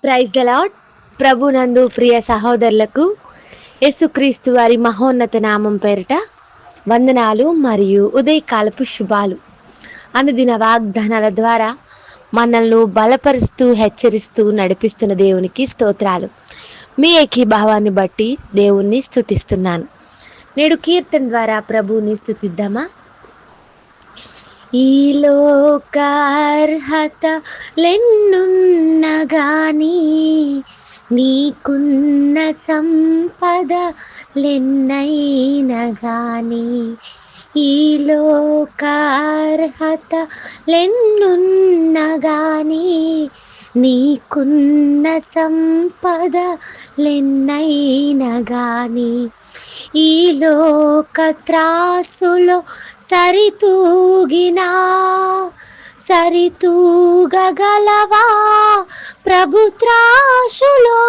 Praise the lord. ప్రభునందు ప్రియ సహోదరులకు యేసుక్రీస్తు వారి మహోన్నత నామం పేరిట వందనాలు మరియు ఉదయకాలపు శుభాలు. అనుదిన వాగ్దానాల ద్వారా మనల్ని బలపరుస్తూ హెచ్చరిస్తూ నడిపిస్తున్న దేవునికి స్తోత్రాలు. మీ ఏకీభావాన్ని బట్టి దేవుణ్ణి స్తుతిస్తున్నాను. నేడు కీర్తన ద్వారా ప్రభువుని స్తుతిద్దామా? ఈ లోకార్హత లెన్నున్నగాని నీకున్న సంపద లెన్నైనగాని ఈ లోకార్హత లెన్నున్నగాని నీకున్న సంపద లెన్నైనగాని ఈ లోక త్రాసులో సరితూగగలవా ప్రభు త్రాసులో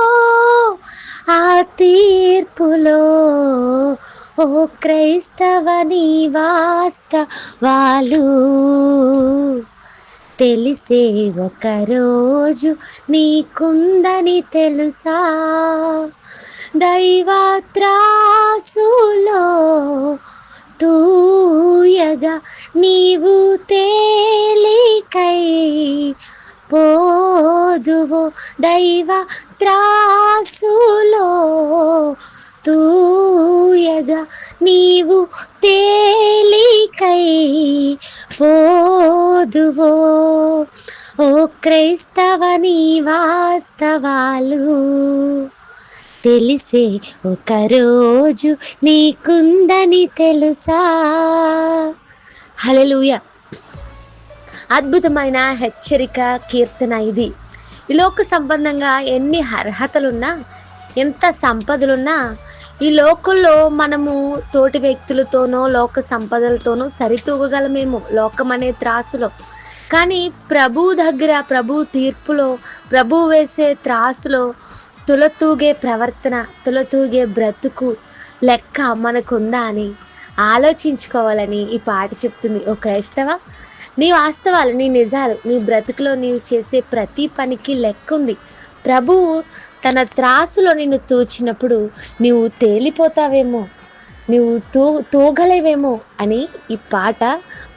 ఆ తీర్పులో ఓ క్రైస్తవ నీ వాస్తవాలు తెలిసే ఒకరోజు నీకుందని తెలుసా దైవత్రాసులో తూయగా నీవు తేలికై పోదువో దైవ త్రాసులో తూయగా నీవు తేలికై పోదువో ఓ క్రైస్తవ నీ వాస్తవాలు తెలిసే ఒకరోజు నీకుందని తెలుసా. హల్లెలూయా. అద్భుతమైన హెచ్చరిక కీర్తన ఇది. ఈ లోక సంబంధంగా ఎన్ని అర్హతలున్నా, ఎంత సంపదలున్నా, ఈ లోకంలో మనము తోటి వ్యక్తులతోనో లోక సంపదలతోనో సరితూగగలమేమో లోకం అనే త్రాసులో. కానీ ప్రభువు దగ్గర, ప్రభు తీర్పులో, ప్రభు వేసే త్రాసులో తులతూగే ప్రవర్తన, తులతూగే బ్రతుకు లెక్క మనకుందా అని ఆలోచించుకోవాలని ఈ పాట చెప్తుంది. ఓ క్రైస్తవ, నీ వాస్తవాలు, నీ నిజాలు, నీ బ్రతుకులో నీవు చేసే ప్రతి పనికి లెక్క ఉంది. ప్రభువు తన త్రాసులో నిన్ను తూచినప్పుడు నీవు తేలిపోతావేమో, నీవు తూగలేవేమో అని ఈ పాట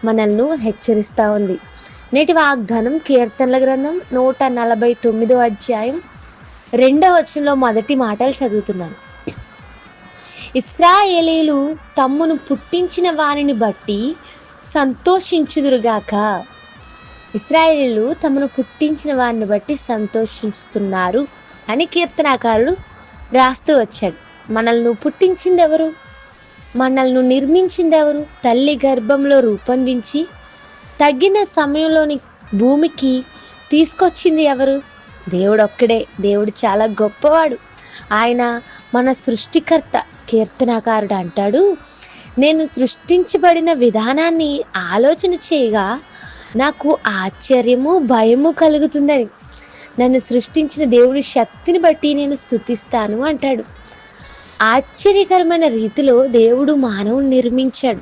మనల్ని హెచ్చరిస్తూ ఉంది. నేటి వాగ్దానం కీర్తనల గ్రంథం 149వ అధ్యాయం 2వ వచనంలో మొదటి మాటలు చదువుతున్నాను. ఇశ్రాయేలీయులు తమ్మును పుట్టించిన వారిని బట్టి సంతోషించుదురుగాక. ఇశ్రాయేలీయులు తమను పుట్టించిన వారిని బట్టి సంతోషిస్తున్నారు అని కీర్తనాకారుడు రాస్తూ వచ్చాడు. మనల్ని పుట్టించింది ఎవరు? మనల్ని నిర్మించింది ఎవరు? తల్లి గర్భంలో రూపొందించి తగిన సమయంలోని భూమికి తీసుకొచ్చింది ఎవరు? దేవుడు ఒక్కడే. దేవుడు చాలా గొప్పవాడు. ఆయన మన సృష్టికర్త. కీర్తనాకారుడు అంటాడు, నేను సృష్టించబడిన విధానాన్ని ఆలోచన చేయగా నాకు ఆశ్చర్యము భయము కలుగుతుందని. నన్ను సృష్టించిన దేవుడి శక్తిని బట్టి నేను స్తుతిస్తాను అంటాడు. ఆశ్చర్యకరమైన రీతిలో దేవుడు మానవుని నిర్మించాడు.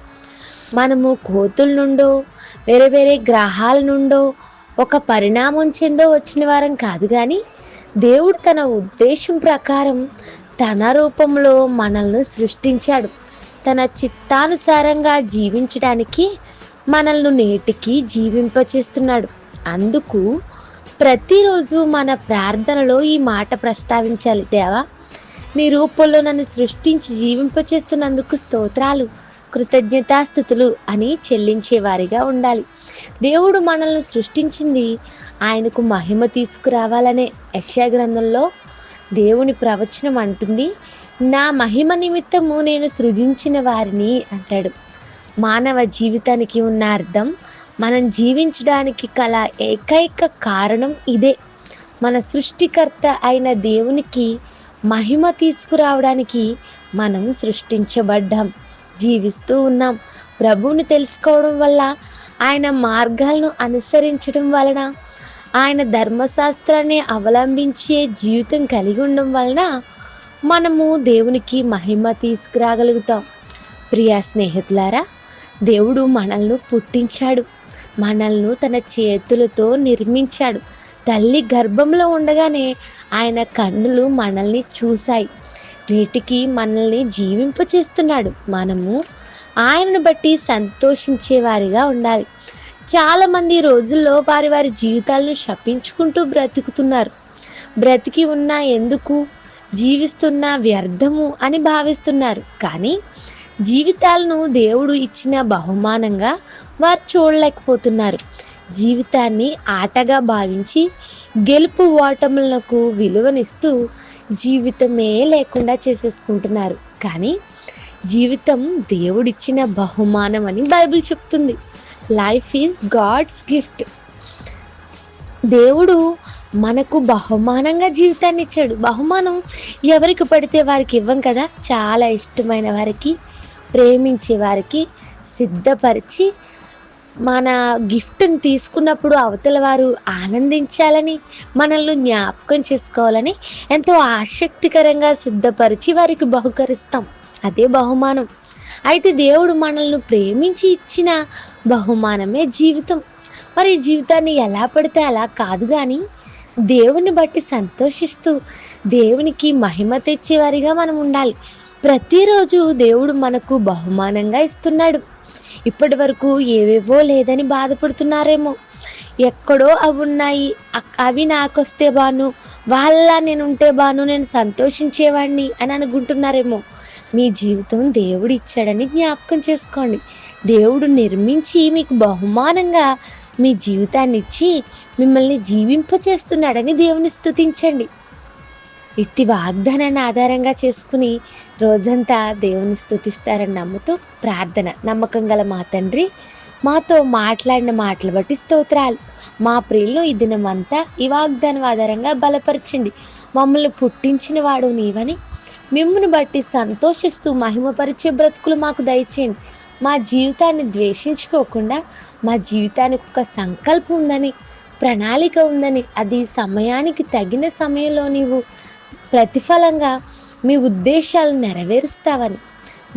మనము కోతుల నుండో వేరే వేరే గ్రహాల నుండో ఒక పరిణామం చెందో వచ్చిన వారం కాదు, కానీ దేవుడు తన ఉద్దేశం ప్రకారం తన రూపంలో మనల్ని సృష్టించాడు. తన చిత్తానుసారంగా జీవించడానికి మనల్ని నేటికి జీవింపచేస్తున్నాడు. అందుకు ప్రతిరోజు మన ప్రార్థనలో ఈ మాట ప్రస్తావించాలి. దేవా, నీ రూపంలో నన్ను సృష్టించి జీవింపచేస్తున్నందుకు స్తోత్రాలు, కృతజ్ఞతాస్థుతులు అని చెల్లించేవారిగా ఉండాలి. దేవుడు మనల్ని సృష్టించింది ఆయనకు మహిమ తీసుకురావాలనే. యెషయా గ్రంథంలో దేవుని ప్రవచనం అంటుంది, నా మహిమ నిమిత్తము నేను సృజించిన వారిని అంటాడు. మానవ జీవితానికి ఉన్న అర్థం, మనం జీవించడానికి కల ఏకైక కారణం ఇదే. మన సృష్టికర్త అయిన దేవునికి మహిమ తీసుకురావడానికి మనం సృష్టించబడ్డాం, జీవిస్తూ ఉన్నాం. ప్రభువుని తెలుసుకోవడం వల్ల, ఆయన మార్గాలను అనుసరించడం వలన, ఆయన ధర్మశాస్త్రాన్ని అవలంబించే జీవితం కలిగి ఉండడం వలన మనము దేవునికి మహిమ తీసుకురాగలుగుతాం. ప్రియ స్నేహితులారా, దేవుడు మనల్ని పుట్టించాడు, మనల్ని తన చేతులతో నిర్మించాడు, తల్లి గర్భంలో ఉండగానే ఆయన కన్నులు మనల్ని చూశాయి. నేటికి మనల్ని జీవింపచేస్తున్నాడు. మనము ఆయనను బట్టి సంతోషించే వారిగా ఉండాలి. చాలామంది ఈ రోజుల్లో వారి వారి జీవితాలను శపించుకుంటూ బ్రతుకుతున్నారు. బ్రతికి ఉన్నా ఎందుకు, జీవిస్తున్నా వ్యర్థము అని భావిస్తున్నారు. కానీ జీవితాలను దేవుడు ఇచ్చిన బహుమానంగా వారు చూడలేకపోతున్నారు. జీవితాన్ని ఆటగా భావించి గెలుపు ఓటములకు విలువనిస్తూ జీవితమే లేకుండా చేసేసుకుంటున్నారు. కానీ జీవితం దేవుడిచ్చిన బహుమానం అని బైబిల్ చెప్తుంది. Life is God's gift. దేవుడు మనకు బహుమానంగా జీవితాన్ని ఇచ్చాడు. బహుమానం ఎవరికి పడితే వారికి ఇవ్వం కదా. చాలా ఇష్టమైన వారికి, ప్రేమించే వారికి సిద్ధపరిచి మన గిఫ్ట్ని తీసుకున్నప్పుడు అవతల వారు ఆనందించాలని, మనల్ని జ్ఞాపకం చేసుకోవాలని ఎంతో ఆసక్తికరంగా సిద్ధపరిచి వారికి బహుకరిస్తాం. అదే బహుమానం. అయితే దేవుడు మనల్ని ప్రేమించి ఇచ్చిన బహుమానమే జీవితం. మరి ఈ జీవితాన్ని ఎలా పడితే అలా కాదు, కానీ దేవుని బట్టి సంతోషిస్తూ దేవునికి మహిమ తెచ్చేవారిగా మనం ఉండాలి. ప్రతిరోజు దేవుడు మనకు బహుమానంగా ఇస్తున్నాడు. ఇప్పటి వరకు ఏవేవో లేదని బాధపడుతున్నారేమో. ఎక్కడో అవి ఉన్నాయి, అవి నాకొస్తే బాను, వాళ్ళ నేను ఉంటే బాను, నేను సంతోషించేవాడిని అని అనుకుంటున్నారేమో. మీ జీవితం దేవుడు ఇచ్చాడని జ్ఞాపకం చేసుకోండి. దేవుడు నిర్మించి మీకు బహుమానంగా మీ జీవితాన్ని ఇచ్చి మిమ్మల్ని జీవింపచేస్తున్నాడని దేవుని స్తుతించండి. ఇట్టి వాగ్దానాన్ని ఆధారంగా చేసుకుని రోజంతా దేవుని స్తుతిస్తారని నమ్ముతూ ప్రార్థన. నమ్మకం గల మా తండ్రి, మాతో మాట్లాడిన మాటలు బట్టి స్తోత్రాలు. మా ప్రియులను ఈ దినమంతా ఈ వాగ్దానం ఆధారంగా బలపరచండి. మమ్మల్ని పుట్టించిన వాడు నీవని, మిమ్మల్ని బట్టి సంతోషిస్తూ మహిమపరిచే బ్రతుకులు మాకు దయచేయండి. మా జీవితాన్ని ద్వేషించుకోకుండా, మా జీవితానికి ఒక సంకల్పం ఉందని, ప్రణాళిక ఉందని, అది సమయానికి తగిన సమయంలో నీవు ప్రతిఫలంగా మీ ఉద్దేశాలు నెరవేరుస్తావని,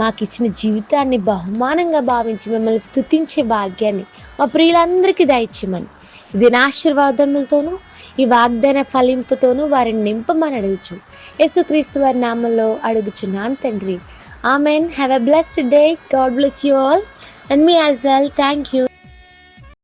మాకు ఇచ్చిన జీవితాన్ని బహుమానంగా భావించి మిమ్మల్ని స్తుతించే భాగ్యాన్ని మా ప్రియులందరికీ దయచేయమని, ఇది నా ఆశీర్వాదములతోనూ ఈ వాగ్దాన ఫలింపుతోనూ వారిని నింపమని అడుగుచు యేసుక్రీస్తు వారి నామంలో అడుగుచున్నాను తండ్రి. Amen. Have a blessed day. God bless you all and me as well. Thank you.